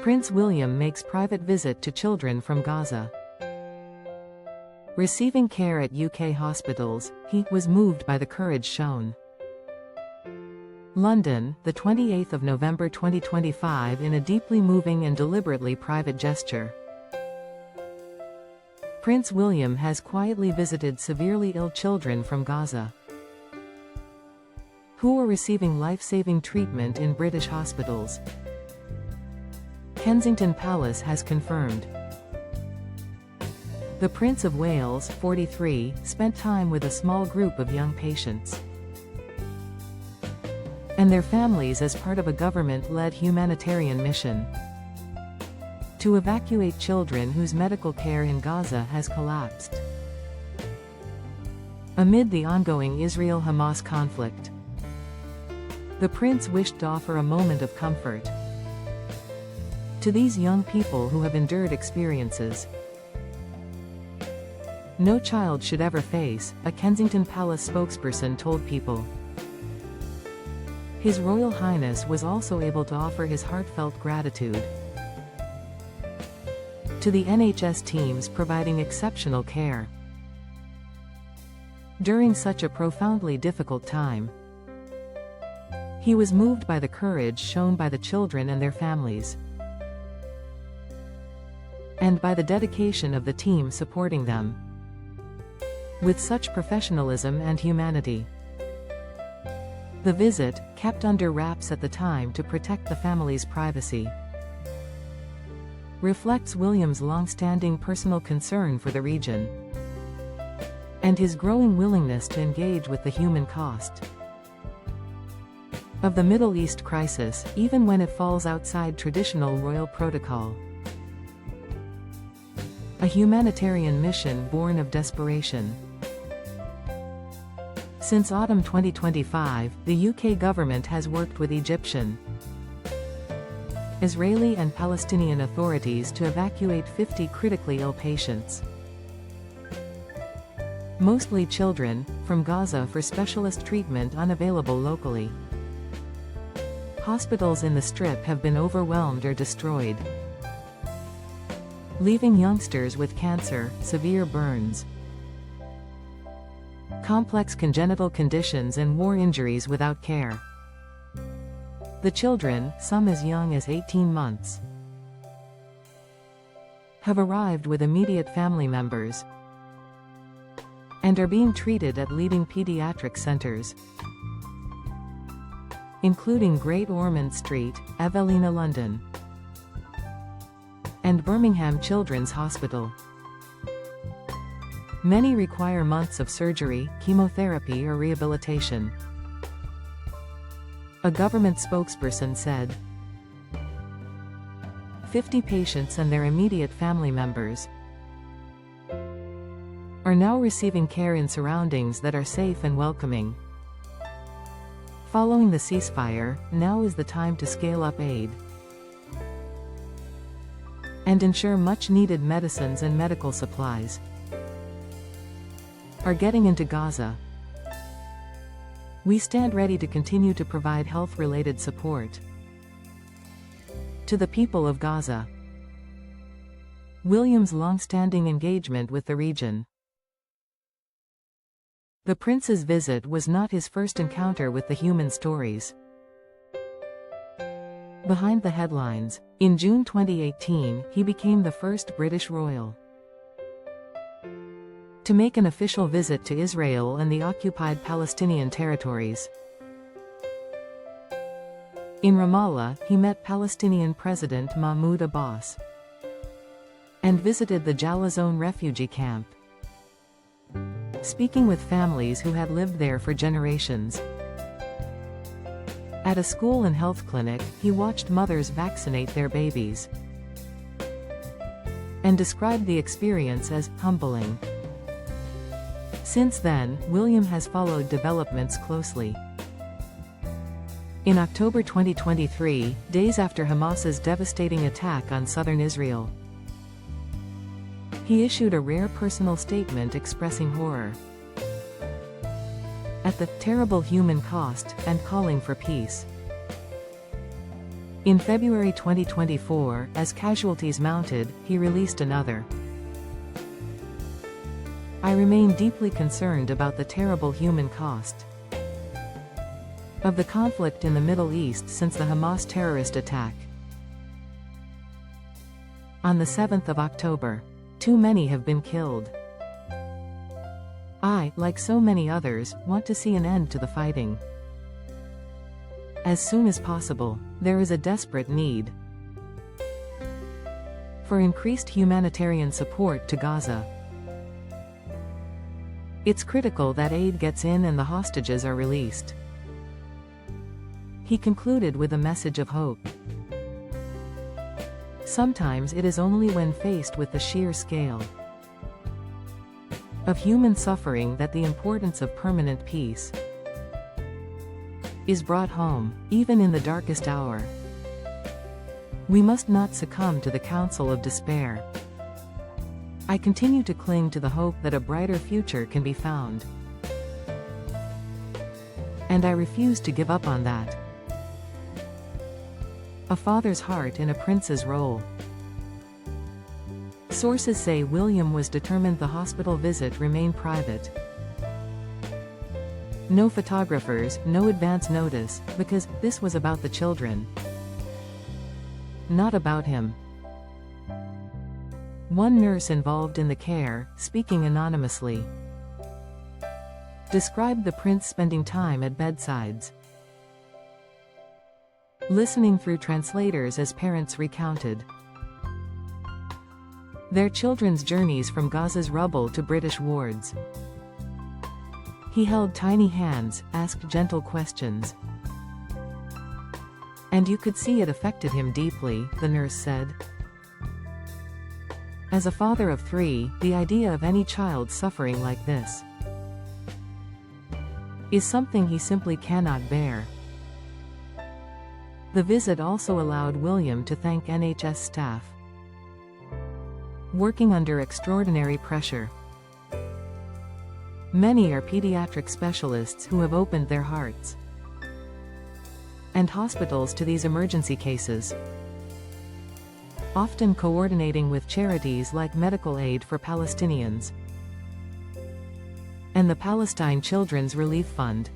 Prince William makes private visit to children from Gaza. Receiving care at UK hospitals, he was moved by the courage shown. London, the 28th of November 2025, in a deeply moving and deliberately private gesture. Prince William has quietly visited severely ill children from Gaza, who are receiving life-saving treatment in British hospitals. Kensington Palace has confirmed. The Prince of Wales, 43, spent time with a small group of young patients and their families as part of a government-led humanitarian mission to evacuate children whose medical care in Gaza has collapsed amid the ongoing Israel-Hamas conflict. The prince wished to offer a moment of comfort to these young people who have endured experiences no child should ever face, a Kensington Palace spokesperson told People. His Royal Highness was also able to offer his heartfelt gratitude to the NHS teams providing exceptional care during such a profoundly difficult time. He was moved by the courage shown by the children and their families, and by the dedication of the team supporting them with such professionalism and humanity. The visit, kept under wraps at the time to protect the family's privacy, reflects William's long-standing personal concern for the region and his growing willingness to engage with the human cost of the Middle East crisis, even when it falls outside traditional royal protocol. A humanitarian mission born of desperation. Since autumn 2025, the UK government has worked with Egyptian, Israeli and Palestinian authorities to evacuate 50 critically ill patients, mostly children, from Gaza for specialist treatment unavailable locally. Hospitals in the Strip have been overwhelmed or destroyed, leaving youngsters with cancer, severe burns, complex congenital conditions and war injuries without care. The children, some as young as 18 months, have arrived with immediate family members and are being treated at leading pediatric centers, including Great Ormond Street, Evelina London, and Birmingham Children's Hospital. Many require months of surgery, chemotherapy or rehabilitation. A government spokesperson said. 50 patients and their immediate family members are now receiving care in surroundings that are safe and welcoming. Following the ceasefire, now is the time to scale up aid and ensure much-needed medicines and medical supplies are getting into Gaza. We stand ready to continue to provide health-related support to the people of Gaza. William's long-standing engagement with the region. The prince's visit was not his first encounter with the human stories behind the headlines. In June 2018, he became the first British royal to make an official visit to Israel and the occupied Palestinian territories. In Ramallah, he met Palestinian President Mahmoud Abbas and visited the Jalazone refugee camp, speaking with families who had lived there for generations. At a school and health clinic, he watched mothers vaccinate their babies and described the experience as humbling. Since then, William has followed developments closely. In October 2023, days after Hamas's devastating attack on southern Israel, he issued a rare personal statement expressing horror at the terrible human cost and calling for peace. In February 2024, as casualties mounted, he released another. I remain deeply concerned about the terrible human cost of the conflict in the Middle East since the Hamas terrorist attack on the 7th of October. Too many have been killed. I, like so many others, want to see an end to the fighting as soon as possible. There is a desperate need for increased humanitarian support to Gaza. It's critical that aid gets in and the hostages are released. He concluded with a message of hope. Sometimes it is only when faced with the sheer scale of human suffering that the importance of permanent peace is brought home, even in the darkest hour. We must not succumb to the counsel of despair. I continue to cling to the hope that a brighter future can be found. And I refuse to give up on that. A father's heart in a prince's role. Sources say William was determined the hospital visit remain private. No photographers, no advance notice, because this was about the children, not about him. One nurse involved in the care, speaking anonymously, described the prince spending time at bedsides, listening through translators as parents recounted their children's journeys from Gaza's rubble to British wards. He held tiny hands, asked gentle questions. And you could see it affected him deeply, the nurse said. As a father of 3, the idea of any child suffering like this is something he simply cannot bear. The visit also allowed William to thank NHS staff working under extraordinary pressure. Many are pediatric specialists who have opened their hearts and hospitals to these emergency cases, often coordinating with charities like Medical Aid for Palestinians and the Palestine Children's Relief Fund.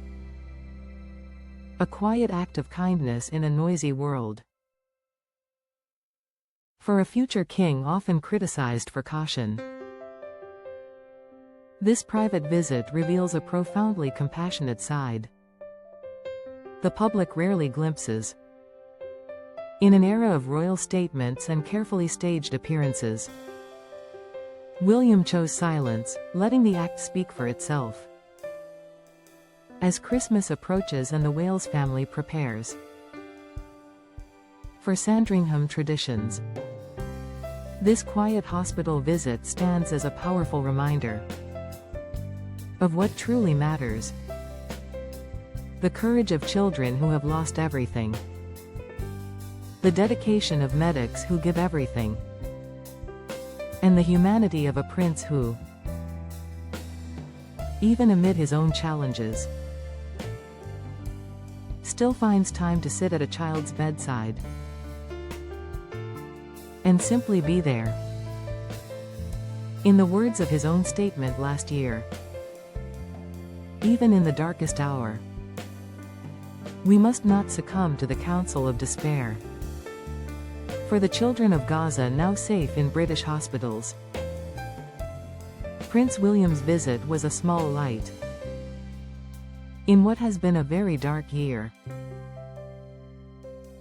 A quiet act of kindness in a noisy world. For a future king often criticized for caution, this private visit reveals a profoundly compassionate side the public rarely glimpses. In an era of royal statements and carefully staged appearances, William chose silence, letting the act speak for itself. As Christmas approaches and the Wales family prepares for Sandringham traditions, this quiet hospital visit stands as a powerful reminder of what truly matters. The courage of children who have lost everything. The dedication of medics who give everything. And the humanity of a prince who, even amid his own challenges, still finds time to sit at a child's bedside and simply be there. In the words of his own statement last year, even in the darkest hour, we must not succumb to the counsel of despair. For the children of Gaza now safe in British hospitals, Prince William's visit was a small light in what has been a very dark year.